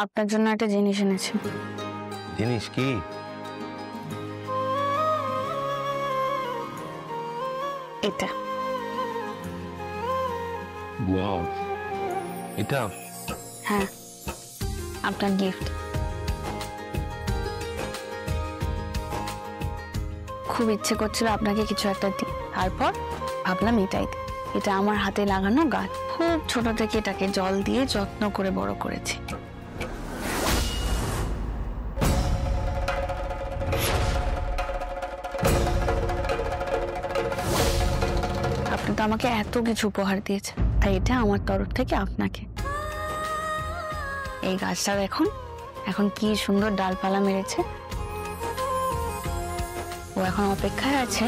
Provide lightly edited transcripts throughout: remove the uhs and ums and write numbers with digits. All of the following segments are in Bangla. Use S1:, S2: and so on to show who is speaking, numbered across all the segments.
S1: আপনার জন্য একটা জিনিস এনেছি।
S2: জিনিস কি?
S1: এটা।
S2: ওয়াও, এটা?
S1: হ্যাঁ, আপনার গিফট। খুব ইচ্ছে করছিল আপনাকে কিছু একটা দিই, তারপর ভাবলাম এটাই দিই। এটা আমার হাতে লাগানো গাছ, খুব ছোট থেকে এটাকে জল দিয়ে যত্ন করে বড় করেছি। আপনি তো আমাকে এত কিছু উপহার দিয়েছেন, তাই এটা আমার তরফ থেকে আপনাকে। এই গাছটা দেখুন এখন কি সুন্দর ডালপালা মেরেছে। ও এখন অপেক্ষায় আছে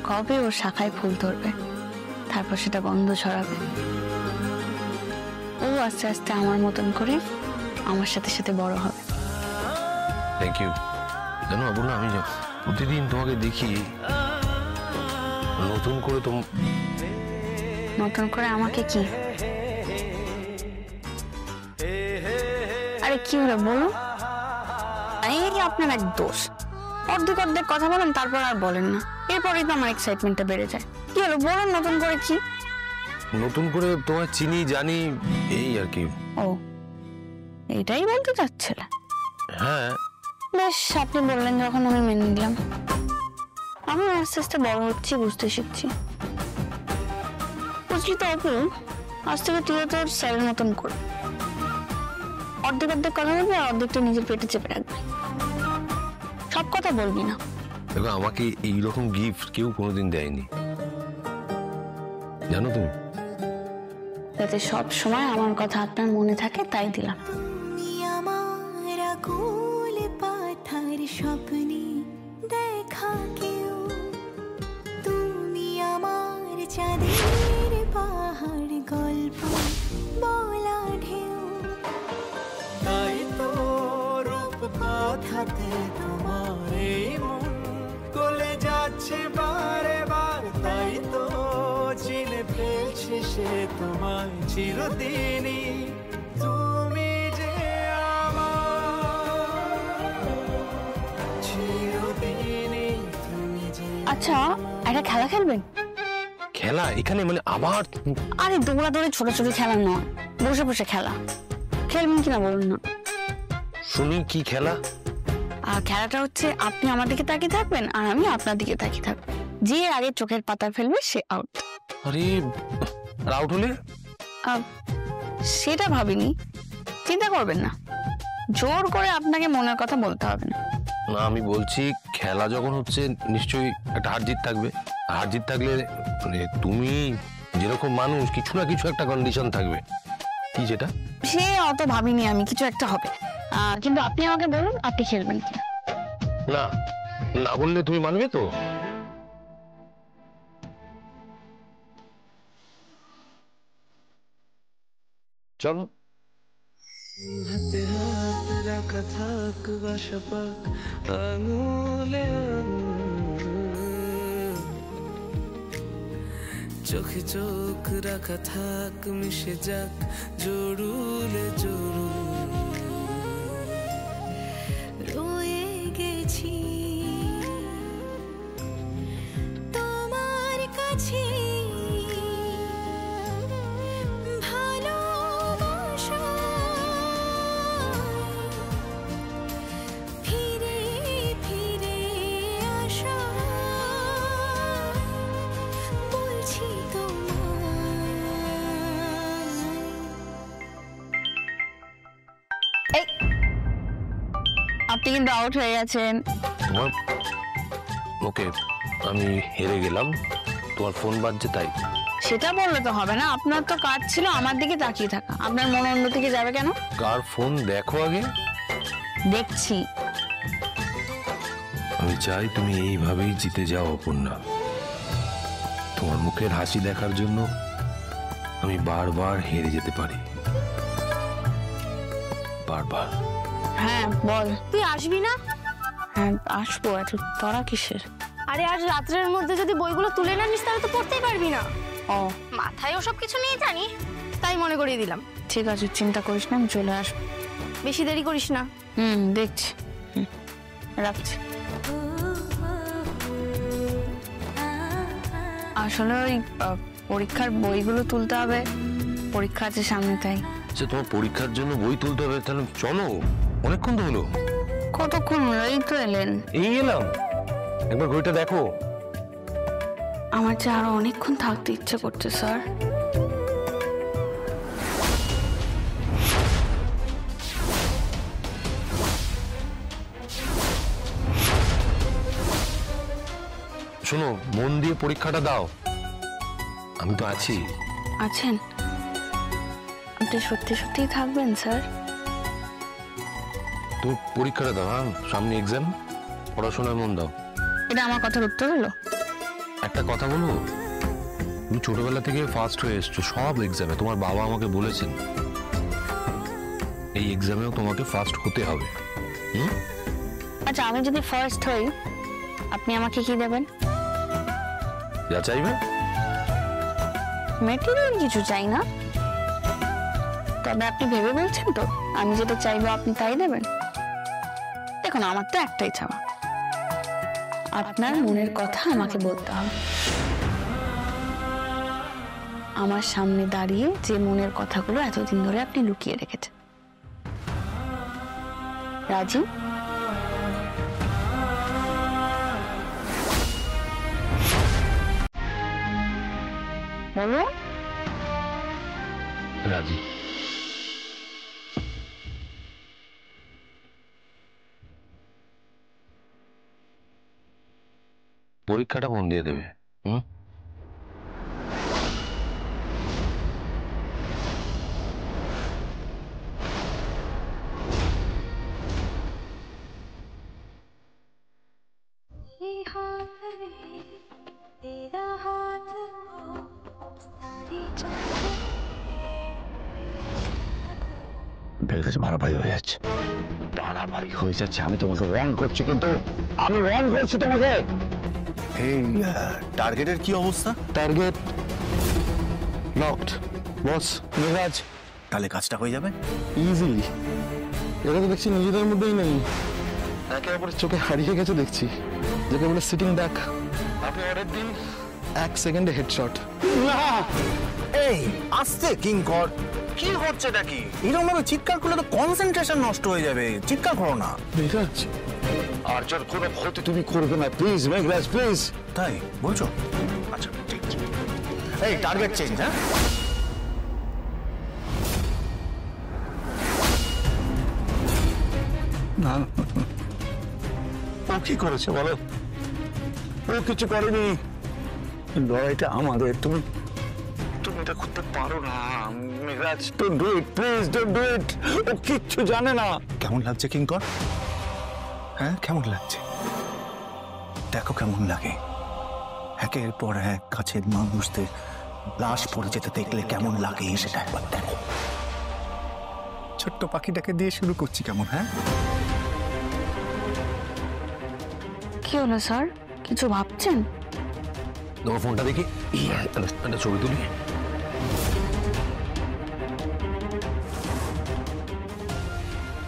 S1: কবে ওর শাখায় ফুল ধরবে, তারপর সেটা গন্ধ ছড়াবে। ও আস্তে আস্তে আমার মতন করে আমার সাথে সাথে বড় হবে।
S2: Thank you. জানো অপর্ণা, আমি প্রতিদিন তোমাকে দেখি নতুন করে।
S1: নতুন করে আমাকে কি? আরে কি হলো বলুন? এই আপনার এক দোষ, অর্ধেক অর্ধেক কথা বলেন তারপর আর বলেন না, এরপরেই তো আমার এক্সাইটমেন্টটা বেড়ে যায়। কি হলো বলুন, নতুন করে কি?
S2: নতুন করে তোমার চিনি জানি, এই আর কি।
S1: ও, এইটাই বলতে চাচ্ছিলেন?
S2: হ্যাঁ
S1: বেশ, আপনি বললেন যখন আমি মেনে নিলাম। আমি আস্তে আস্তে বড় হচ্ছি, বুঝতে শিখছি। বুঝলি তো অপু, আজ থেকে তুই তোর স্যারের মতন কর। অর্ধেক অর্ধেক কথা বলবি আর অর্ধেকটা নিজের পেটে চেপে রাখবি, সব কথা বলবি না।
S2: দেখো, আমাকে এইরকম গিফট কেউ কোনোদিন দেয়নি, জানো তুমি।
S1: যাতে সব সময় আমার কথা আপনার মনে থাকে তাই দিলাম।
S3: স্বপ্নে দেখা কেউ, তুমি আমার চাঁদের পাহাড়, গল্প বলা ঢেউ। তাই তো রূপ কথাতে তোমার এই মন গলে যাচ্ছে বারে বার, তাই তো চিনে ফেলছে সে তোমায় চিরদিনই। তুমি যে
S1: আচ্ছা, একটা খেলা খেলবেন?
S2: খেলা এখানে মানে আবার?
S1: আরে দৌড়াদৌড়ি ছোট ছোট খেলা নয়, বসে বসে খেলা। খেলবেন কিনা বলুন না।
S2: শুনি, কি খেলা?
S1: খেলাটা হচ্ছে আপনি আমার দিকে তাকিয়ে থাকবেন আর আমি আপনার দিকে তাকিয়ে থাকবো। যে আগে চোখের পাতা ফেলবে সে আউট।
S2: আরে, আউট হলে?
S1: সেটা ভাবিনি, চিন্তা করবেন না। জোর করে আপনাকে মনের কথা বলতে হবে না।
S2: না, আমি বলছি খেলা যখন হচ্ছে নিশ্চয়ই একটা হার জিত থাকবে। হার জিত থাকলে মানে তুমি যেরকম মানুষ, কিছু না কিছু একটা কন্ডিশন থাকবে। কি যেটা?
S1: সে অত ভাবিনি আমি, কিছু একটা হবে। কিন্তু আপনি আমাকে বলুন আপনি খেলবেন কি
S2: না? না বললে তুমি মানবে তো? চলো।
S4: হাতে হাত রাখা থাক বাসপাক আঙুলে চোখে চোখ রাখা থাক, মিশে যাক জড়ুলে জড়ুল।
S3: রয়ে গেছি তোমার কাছে,
S1: আপনি কিন্তু আউট হয়ে গেছেন।
S2: ওকে, আমি হেরে গেলাম, তোমার ফোন বাজছে তাই।
S1: সেটা বললে তো হবে না, আপনার তো কাজ ছিল আমার দিকে তাকিয়ে থাকা। আপনার মন অন্য দিকে যাবে কেন?
S2: কার ফোন দেখো আগে।
S1: দেখছি।
S2: আমি চাই তুমি এইভাবেই জিতে যাও অপর্ণা। তোমার মুখের হাসি দেখার জন্য আমি বারবার হেরে যেতে পারি, বারবার।
S1: হ্যাঁ বল।
S5: তুই আসবি না?
S1: হ্যাঁ আসবো, এত তারা কিসের?
S5: আরে আজ রাত্রের মধ্যে যদি বইগুলো তুলে না নিস তাহলে তো পড়তেই পারবি না।
S1: ও,
S5: মাথায় ওসব কিছু নিয়ে জানি, তাই মনে করিয়ে দিলাম।
S1: ঠিক আছে, চিন্তা করিস না, আমি চলে আসবো।
S5: বেশি দেরি করিস না।
S1: দেখছি। রাখছি। আসলে ওই পরীক্ষার বইগুলো তুলতে হবে, পরীক্ষা আছে সামনে, তাই।
S2: আচ্ছা, তোমার পরীক্ষার জন্য বই তুলতে হবে, তাহলে চলো। অনেকক্ষণ তো হলো।
S1: কতক্ষণ হলো? এই তো এলেন।
S2: এই এলাম, একবার বইটা দেখো।
S1: আমার যে আরো অনেকক্ষণ থাকতে ইচ্ছে করছে স্যার।
S2: শোনো, মন দিয়ে পরীক্ষাটা দাও, আমি তো আছি।
S1: আছেন? আপনি সত্যি সত্যিই থাকবেন স্যার?
S2: তুমি পরীক্ষাটা দাও। হ্যাঁ, সামনে এক্সাম, পড়াশোনায় মন দাও।
S1: এটা আমার কথার উত্তর হলো?
S2: একটা কথা বলবো, তুমি ছোটবেলা থেকে ফার্স্ট হয়ে এসছো সব এক্সামে। তোমার বাবা আমাকে বলেছেন এই এক্সামেও তোমাকে ফার্স্ট হতে হবে।
S1: আচ্ছা, আমি যদি ফার্স্ট হই, আপনি আমাকে কি দেবেন?
S2: যা চাইবে।
S1: মেটেরিয়াল কিছু চাই না, তবে আপনি ভেবে বলছেন তো আমি যেটা চাইবো আপনি তাই দেবেন? দেখুন, আমার তো একটাই চাওয়া, আপনার মনের কথা আমাকে বলতে হবে। আমার সামনে দাঁড়িয়ে যে মনের কথাগুলো এতদিন ধরে আপনি লুকিয়ে রেখেছেন। রাজি? বলো।
S2: রাজি। পরীক্ষাটা মন দিয়ে দেবে।
S6: মারামারি হয়ে যাচ্ছে, মারামারি হয়ে যাচ্ছে। আমি তোমাকে ওয়ার্ন করছি, কিন্তু আমি ওয়ার্ন করছি তোমাকে।
S7: এই টার্গেটের কি অবস্থা?
S6: টার্গেট লকড বস। মেঘাজ,
S7: তাহলে কাজটা হয়ে যাবে
S6: ইজিলি। এরা তো দেখছি নিজেদের মধ্যেই নেই, একে অপরের চোখে হারিয়ে গেছে দেখছি। যাকে বলে সিটিং ডাক। আপনি অর্ডার দিন, 1 সেকেন্ডে হেডশট।
S7: না, এই আস্তে কিঙ্কর, কি হচ্ছে নাকি? এরকম ভাবে চিৎকার করলে তো কনসেন্ট্রেশন নষ্ট হয়ে যাবে। চিৎকার করো না।
S6: মেঘাজ, আর যার কোনো ক্ষতি তুমি করবে না, প্লিজ মেঘরাজ, প্লিজ।
S7: তাই বলছো? আচ্ছা, ঠিক আছে। এই টার্গেট চেঞ্জ। হ্যাঁ,
S6: না, ও কি করেছে বলো? ও কিছু করেনি, লড়াইটা আমাদের। তুমি এটা করতে পারো না Meghraj. Don't do it, please don't do it. ও কিচ্ছু জানে না।
S7: কেমন লাগছে কিঙ্কর? হ্যাঁ, কেমন লাগছে? দেখো কেমন লাগে। একের পর এক কাছের মানুষদের লাশ পড়ে যেতে দেখলে কেমন লাগে সেটা একবার দেখো। ছোট্ট পাখিটাকে দিয়ে শুরু করছি কেমন? হ্যাঁ,
S1: কি হলো স্যার? কিছু ভাবছেন?
S2: তোমার ফোনটা দেখি, একটা ছবি তুলি।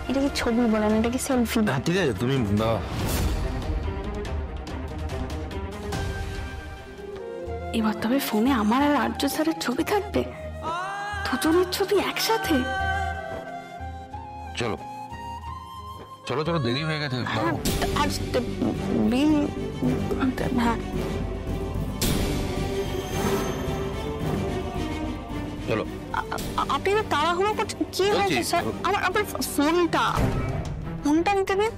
S1: এটা কি ছবি বলেন? এটা কি সেলফি?
S2: ঠিক আছে, তুমি
S1: এবার তবে ফোনে আমার আর আর্য স্যারের ছবি থাকবে, দুজনের ছবি একসাথে।
S2: চলো চলো চলো, দেরি হয়ে গেছে।
S1: হ্যাঁ, আর বিল। হ্যাঁ,
S2: চলো।
S1: আপনি তো তাড়াহুড়ো করছেন। কি হয়েছে স্যার? আপনার ফোনটা নিতে দিন।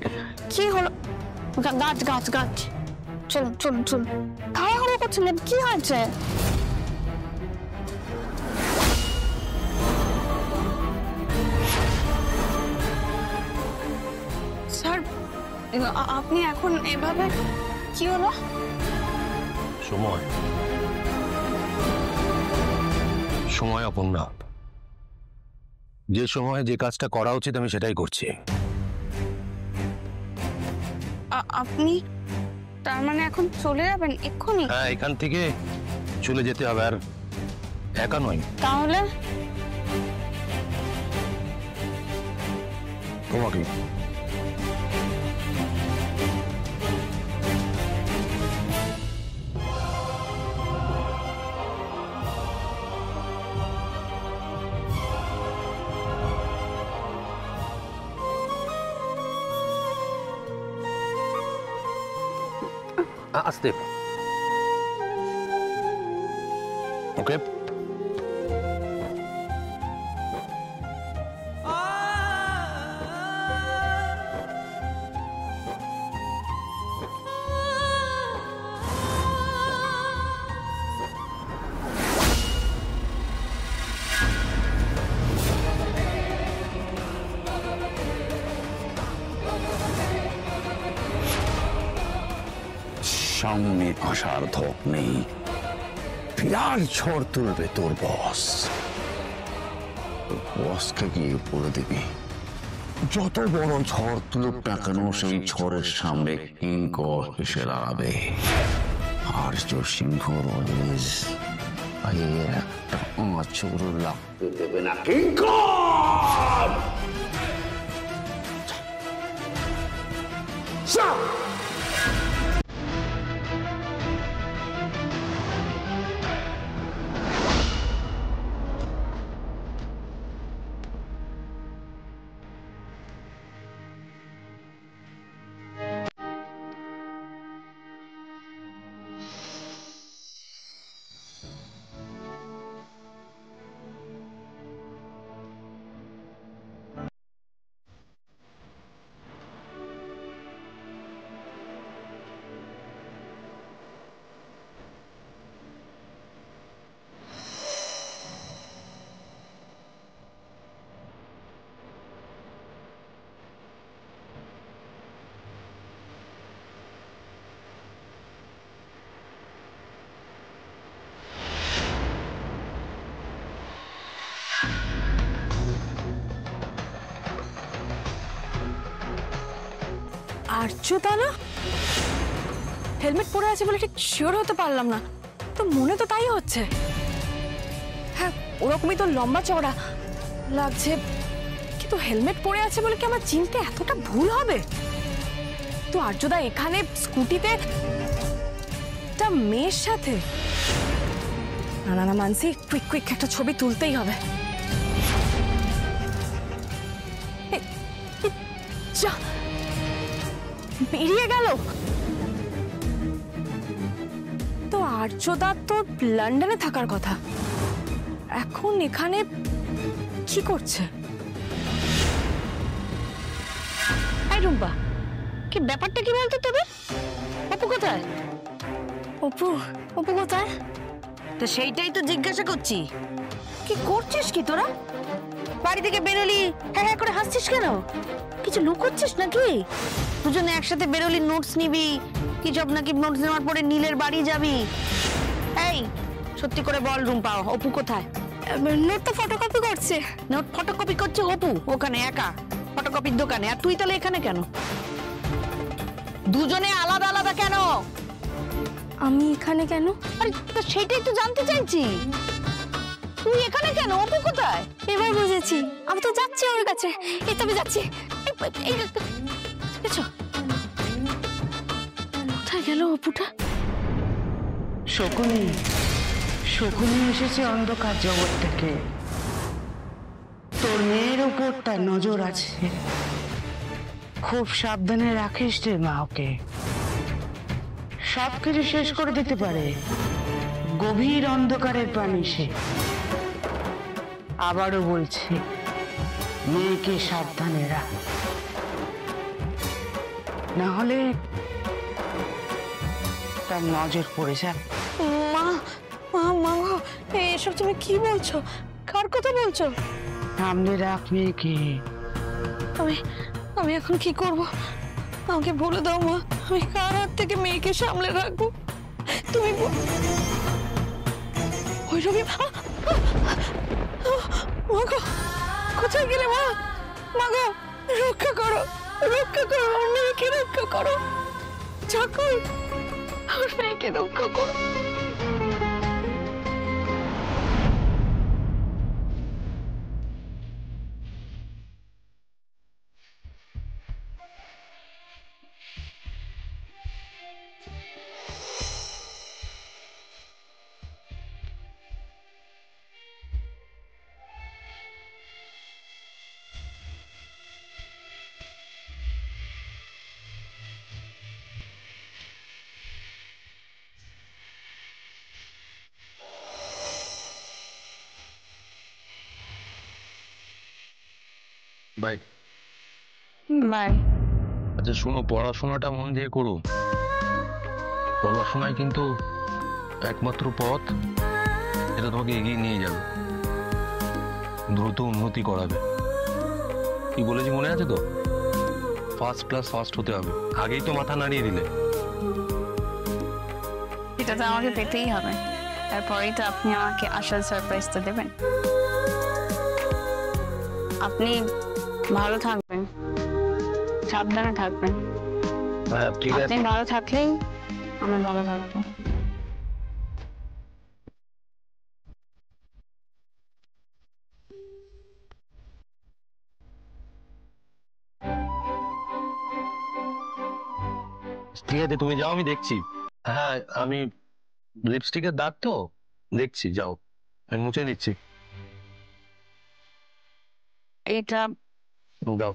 S1: কি হলো? গাছ গাছ গাছ। চলুন চলুন চলুন, তাড়াহুড়ো করছেন, কি হয়েছে? স্যার, আপনি এখন এভাবে? কি হলো?
S2: সময় সময় অপূর্ণ। যে সময় যে কাজটা করা উচিত আমি সেটাই করছি।
S1: আপনি তার মানে এখন চলে যাবেন এক্ষুনি?
S2: হ্যাঁ, এখান থেকে চলে যেতে হবে, আর একা নয়।
S1: তাহলে
S6: তোমাকে
S2: আস্তে ওকে
S6: সামনে আসার ধক নেই, বিরাট ঝড় তুলবে তোর বস। বসকে গিয়ে বলে দিবি যত বড় ঝড় তুলুক না কেন সেই ঝড়ের সামনে কিঙ্কর এসে দাঁড়াবে। আর্য সিংহ অলওয়েজ একটা আঁচড় লাগতে দেবে না কিঙ্কর।
S5: আর্যদা না, হেলমেট পরে আছে বলে ঠিক শিওর হতে পারলাম না, তো মনে তো তাই হচ্ছে। হ্যাঁ, ওরকমই তো লম্বা চওড়া লাগছে, কিন্তু হেলমেট পরে আছে বলে কি আমার চিনতে এতটা ভুল হবে? তো আর্যদা এখানে স্কুটিতে একটা মেয়ের সাথে, না না না মানসি, কুইক একটা ছবি তুলতেই হবে। যা বেরিয়ে গেল। তো আর্যদা তো লন্ডনে থাকার কথা, এখন এখানে কি করছে?
S1: এই রুম্পা, কি ব্যাপারটা কি বলতো তোদের? অপু কোথায়?
S5: অপু অপু কোথায়?
S8: তো সেইটাই তো জিজ্ঞাসা করছি, কি করছিস কি তোরা? বাড়ি থেকে বেরোলি, হ্যাঁ হ্যাঁ করে হাসছিস কেন? কিছু লুকোচ্ছিস নাকি? দুজনে একসাথে বেরোলি, নোটস নিবি কি সব নাকি? নোটস নেওয়ার পরে নীলের বাড়ি যাবি? এই সত্যি করে বল রুম্পা, অপু কোথায়?
S5: নোট তো ফটোকপি করছে।
S8: নোট ফটোকপি করছে অপু ওখানে একা ফটোকপির দোকানে, আর তুই তাহলে এখানে কেন? দুজনে আলাদা আলাদা কেন?
S5: আমি এখানে কেন?
S8: আরে তো সেটাই তো জানতে চাইছি, তুই এখানে কেন? অপু কোথায়?
S5: এবার বুঝেছি, আমি তো যাচ্ছি ওর কাছে। এই তো আমি যাচ্ছি।
S8: কোথায় গেল অপুটা? শকুনি এসেছে অন্ধকার জগৎ থেকে, তোর মেয়ের উপর তার নজর আছে, খুব সাবধানে রাখিস রে মা ওকে, সবকিছু শেষ করে দিতে পারে, গভীর অন্ধকারের প্রাণী সে। আবারও বলছি, মেয়েকে সাবধানে রাখ, না হলে তার নজর পড়ে যাবে।
S5: মা মা মা গো, এসব তুমি কি বলছো? কার কথা বলছো?
S8: সামনে রাখ মেয়েকে।
S5: আমি এখন কি করব? আমাকে বলে দাও মা, আমি কার হাত থেকে মেয়েকে সামলে রাখবো? তুমি ওই রবি, মা গো কোথায় গেলে? মা গো রক্ষা করো, আমার মেয়েকে রক্ষা করো, ঠাকুর আমার মেয়েকে রক্ষা করো।
S2: বাই।
S1: বাই।
S2: আচ্ছা শোনো, পড়াশোনাটা মন দিয়ে করো। পড়াশোনায় কিন্তু একমাত্র পথ, এটা তোমাকে এগিয়ে নিয়ে যাবে, দ্রুত উন্নতি করাবে। কি বলেছি মনে আছে তো? ফার্স্ট ক্লাস ফার্স্ট হতে হবে। আগেই তো মাথা নাড়িয়ে দিলে।
S1: এটা তো আমাকে পেতেই হবে, তারপরেই তো আপনি আমাকে আসল সারপ্রাইজটা দেবেন। আপনি ভালো থাকবেন, সাবধানে থাকবেন।
S2: হ্যাঁ ঠিক আছে।
S1: আপনি ভালো থাকলেই আমার ভালো থাকবো।
S2: ঠিক আছে তুমি যাও, আমি দেখছি। হ্যাঁ আমি লিপস্টিকের দাগ তো দেখছি, যাও আমি মুছে দিচ্ছি।
S1: এটা
S2: দাও।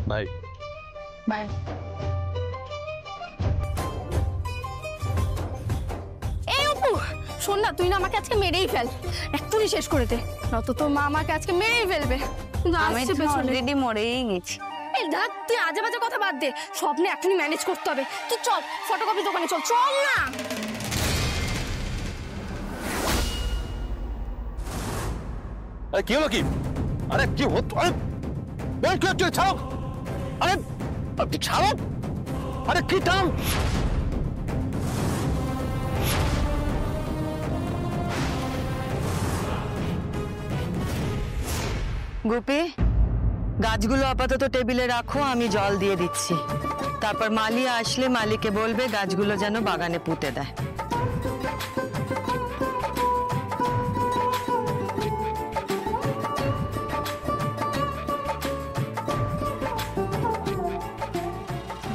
S2: বাই।
S1: বাই।
S5: এই অপু, শোন না, তুই না আমাকে আজকে মেরেই ফেল, এক্ষুনি শেষ করে দে, নত তোর মা আমাকে আজকে মেরেই ফেলবে। কিন্তু
S1: আমি
S5: আসছে
S1: তো
S5: পেছনে।
S1: অলরেডি মরেই গেছি।
S5: এই দেখ, তুই আজে বাজে কথা বাদ দে, স্বপ্নে এখনই ম্যানেজ করতে হবে। তুই চল ফটোকপি দোকানে, চল চল না।
S2: আরে কি হলো কি? আরে কি হতো? আরে কি হচ্ছে? ছাড়ো! আরে ছাড়ো! আরে কি টান!
S8: গোপী, গাছগুলো আপাতত টেবিলে রাখো, আমি জল দিয়ে দিচ্ছি। তারপর মালি আসলে মালিকে বলবে গাছগুলো যেন বাগানে পুঁতে দেয়।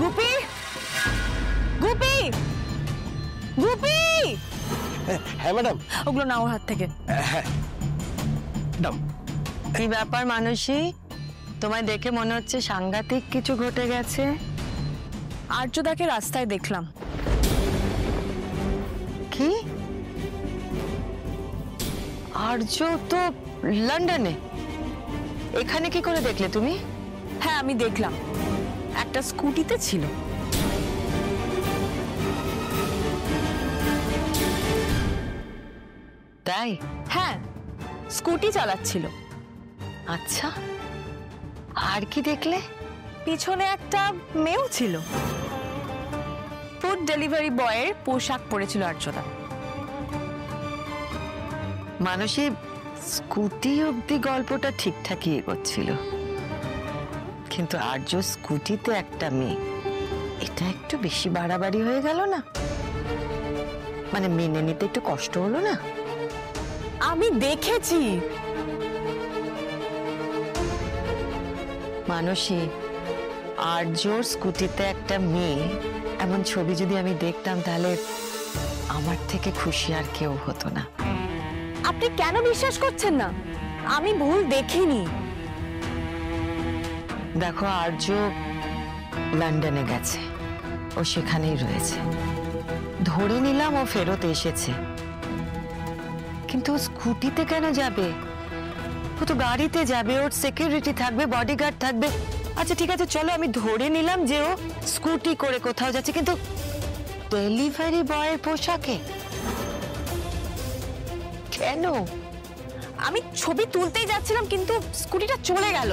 S8: গুপি, গুপি, গুপি!
S2: হ্যাঁ ম্যাডাম।
S5: ওগুলো নাও হাত থেকে।
S2: দাও।
S8: কি ব্যাপার মানসী, তোমায় দেখে মনে হচ্ছে সাংঘাতিক কিছু ঘটে গেছে।
S5: আর্যদাকে রাস্তায় দেখলাম।
S8: কি? আর্য তো লন্ডনে, এখানে কি করে দেখলে তুমি?
S5: হ্যাঁ আমি দেখলাম, একটা স্কুটিতে ছিল।
S8: তাই?
S5: হ্যাঁ, স্কুটি চালাচ্ছিল।
S8: আচ্ছা, আর কি দেখলে?
S5: পিছনে একটা মেয়েও ছিল। ফুড ডেলিভারি বয়ের পোশাক পরেছিল আর্যদা।
S8: মানসী, স্কুটি অব্দি গল্পটা ঠিকঠাকই এগোচ্ছিল, কিন্তু আর্য স্কুটিতে একটা মেয়ে, এটা একটু বেশি বাড়াবাড়ি হয়ে গেল না? মানে মেনে নিতে একটু কষ্ট হলো না?
S5: আমি দেখেছি।
S8: মানসী, আর্যর স্কুটিতে একটা মেয়ে, এমন ছবি যদি আমি দেখতাম তাহলে আমার থেকে খুশি আর কেউ হতো না।
S5: আপনি কেন বিশ্বাস করছেন না? আমি ভুল দেখিনি।
S8: দেখো, আর্য লন্ডনে গেছে, ও সেখানেই রয়েছে, ধরে নিলাম ও ফেরত এসেছে, কিন্তু ও স্কুটিতে কেন যাবে? ও তো গাড়িতে যাবে, ওর সিকিউরিটি থাকবে, বডিগার্ড থাকবে। আচ্ছা ঠিক আছে, চলো আমি ধরে নিলাম যে ও স্কুটি করে কোথাও যাচ্ছে, কিন্তু ডেলিভারি বয়ের পোশাকে কেন?
S5: আমি ছবি তুলতেই যাচ্ছিলাম, কিন্তু স্কুটিটা চলে গেল,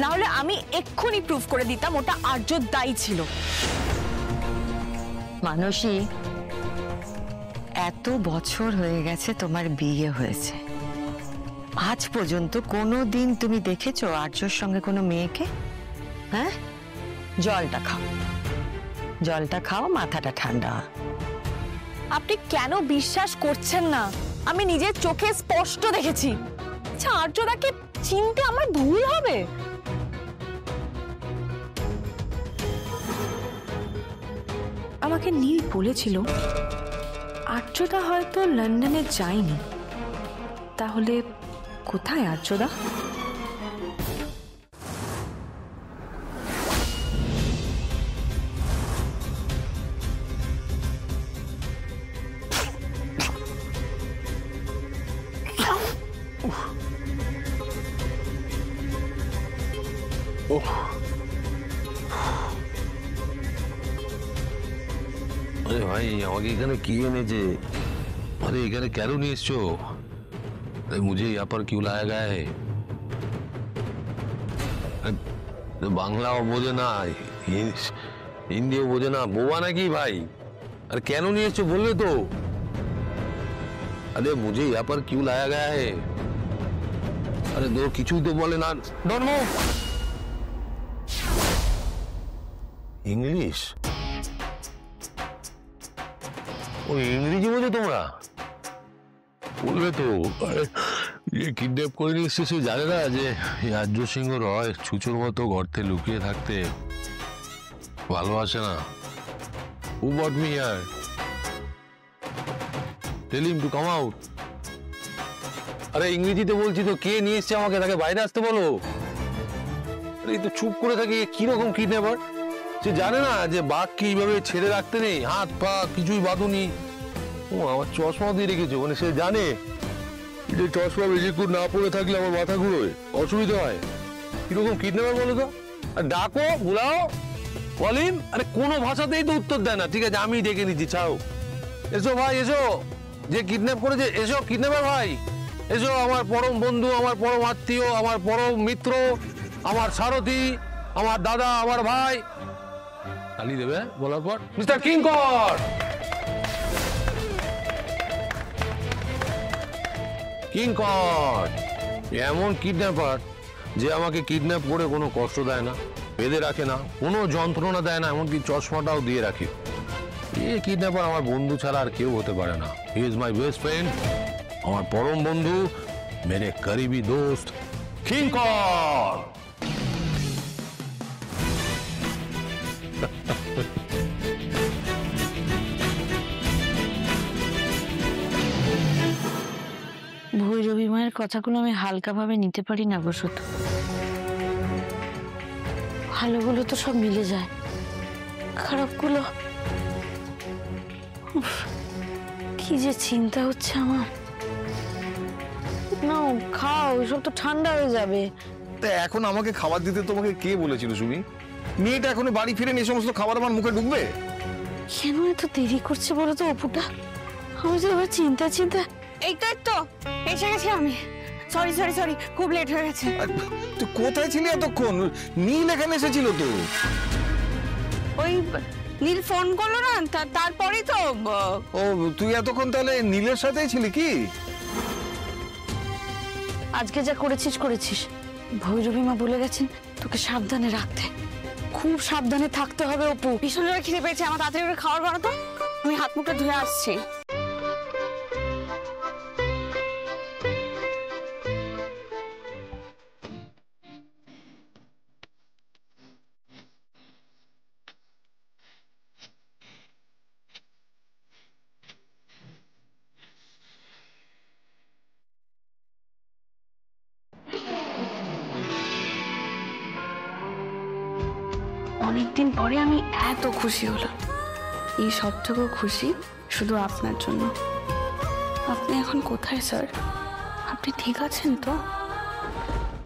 S5: না হলে আমি এক্ষুনি প্রুফ করে দিতাম ওটা আর্যর দায়ী ছিল।
S8: মানসী, এত বছর হয়ে গেছে তোমার বিয়ে হয়েছে, আজ পর্যন্ত কোনো দিন তুমি দেখেছো আর্যর সঙ্গে কোনো মেয়েকে? হ্যাঁ, জলটা খাও, জলটা খাও, মাথাটা ঠান্ডা।
S5: আপনি কেন বিশ্বাস করছেন না? আমি নিজের চোখে স্পষ্ট দেখেছি। আচ্ছা, আর্যদাকে চিনতে আমার ভুল হবে? আমাকে নীল বলেছিল আর্যদা হয়তো লন্ডনে যায়নি। তাহলে কোথায় আর্যদা?
S2: अरे भाई আমাকে এখানে কি এনেছে? अरे এখানে কেন নিয়ে এসছো? अरे मुझे यहाँ पर क्यों लाया गया है? বাংলাও বোঝে না, হিন্দিও বোঝে না, বোবা নাকি ভাই? अरे কেন নিয়ে এসছো বললে তো? अरे मुझे यहाँ पर क्यों लाया गया है? अरे दो কিছুই তো বলে না। Don't move. ইংলিশ? ও ইংরেজি বোঝো তোমরা? বলবে তো। কিডন্যাপ করে নিয়ে এসছে, সে জানে না যে আর্য সিংহ রয় ছুচোর মতো গর্তে লুকিয়ে থাকতে ভালোবাসে না। Who brought me here? Tell him to come out. আরে ইংরেজিতে বলছি তো, কে নিয়ে এসছে আমাকে, তাকে বাইরে আসতে বলো। আরে তো চুপ করে থাকে, কিরকম কিডন্যাপার? সে জানে না যে বাঘকে এইভাবে ছেড়ে রাখতে নেই, হাত পা কিছুই বাঁধুনি। ও আমার চশমা দিয়ে রেখেছে, মানে সে জানে যে চশমা বেশিক্ষণ না পরে থাকলে আমার মাথা ঘুরোয়, অসুবিধা হয়। কিরকম কিডন্যাপার বলো তো? আর ডাকো, বুলাও, বলিন। আরে কোনো ভাষাতেই তো উত্তর দেয় না। ঠিক আছে, আমি ডেকে নিচ্ছি, ছাও। এসো ভাই এসো, যে কিডন্যাপ করেছে এসো, কিডন্যাপার ভাই এসো। আমার পরম বন্ধু, আমার পরম আত্মীয়, আমার পরম মিত্র, আমার সারথি, আমার দাদা, আমার ভাই। তালি দেবে বলার পর, মিস্টার কিঙ্কর। কিঙ্কর এমন কিডন্যাপার যে আমাকে কিডন্যাপ করে কোনো কষ্ট দেয় না, বেঁধে রাখে না, কোনো যন্ত্রণা দেয় না, এমনকি চশমাটাও দিয়ে রাখে। এই কিডন্যাপার আমার বন্ধু ছাড়া আর কেউ হতে পারে না। He is my best friend, আমার পরম বন্ধু, মেরে করিবি দোস্ত কিঙ্কর।
S1: ভৈরবী মায়ের কথাগুলো আমি হালকাভাবে নিতে পারি না গো শুধু। ভালোগুলো তো সব মিলে যায়, খারাপগুলো কি যে চিন্তা হচ্ছে আমার। না খাও, সব তো ঠান্ডা হয়ে যাবে।
S6: তা এখন আমাকে খাবার দিতে তোমাকে কে বলেছিল সুমি? মেয়েটা এখনো বাড়ি ফিরেনি, এই সমস্ত খাবার আমার মুখে ঢুকবে?
S1: কেন এত দেরি করছে বলো তো অপুটা? আমি তো এবার চিন্তা।
S5: এই তো এসে গেছি আমি। সরি সরি সরি, খুব লেট হয়ে গেছে।
S6: তুই কোথায় ছিলি এতক্ষণ? নীল এখানে এসেছিল তো।
S5: ওই নীল ফোন করলো না, তারপরেই তো।
S6: ও তুই এতক্ষণ তাহলে নীলের সাথেই ছিলি কি?
S1: আজকে যা করেছিস। ভৈরবী মা বলে গেছেন তোকে সাবধানে রাখতে, খুব সাবধানে থাকতে হবে অপু।
S5: ভীষণ জোরে খিদে পেয়েছে আমার, তাড়াতাড়ি করে খাবার বানাতো, আমি হাত মুখটা ধুয়ে আসছি।
S1: অনেকদিন পরে আমি এত খুশি হলাম। এই সবটুকু খুশি শুধু আপনার জন্য। আপনি এখন কোথায় স্যার? আপনি ঠিক আছেন তো?